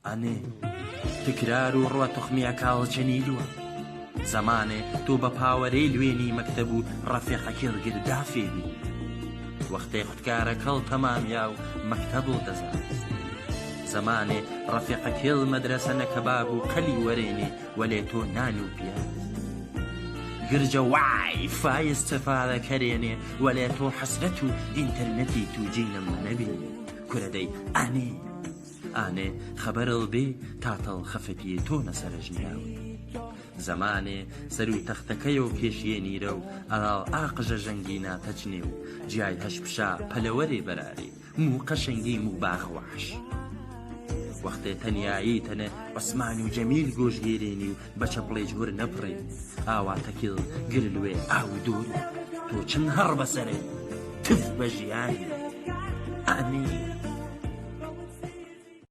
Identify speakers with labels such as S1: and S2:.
S1: ئەنێ تکرار و ڕوە تخمیا کاڵچەنیلووە زەمانێ تۆ بە پاوەرەی لوێنی مەکتەب و ڕەفیقەکێڵ گردا فێبی وەختەی خوتکارە کەڵ تەمامیا و مەکتەب و دەزانست زەمانێ ڕەفیقەکێڵ مەدرسە نەکەباب و قەلی وەرێنێ وەلێ تۆ نان و پیاز گرجە وای فای استفادە کەرێنێ وەلێ تۆ حەسرەت و ئینتەرنەتی تووجینم نەبینێ کورەدەی ئانێ خەبەرڵ بێ تاتەڵ خەفەتی تۆ نەسەرژنیاوە زەمانێ سەر و تەختەکەی و کێشیە نیرە و ئەڵاڵ ئاقژە ژەنگی ناتەچنێ و جیای هەش پشا پەلەوەرێ بەرارێ مو قەشەنگی مو باخواش وەختێ تەنیایی تەنە عوسمان و جەمیل گۆژگێرێنی و بە چەپڵێ جوور نەبڕێ ئاواتەکیڵ گرلوێ ئاو دوور تۆ چن هەڕ بەسەرێ تف بە ژیانی ئەنێ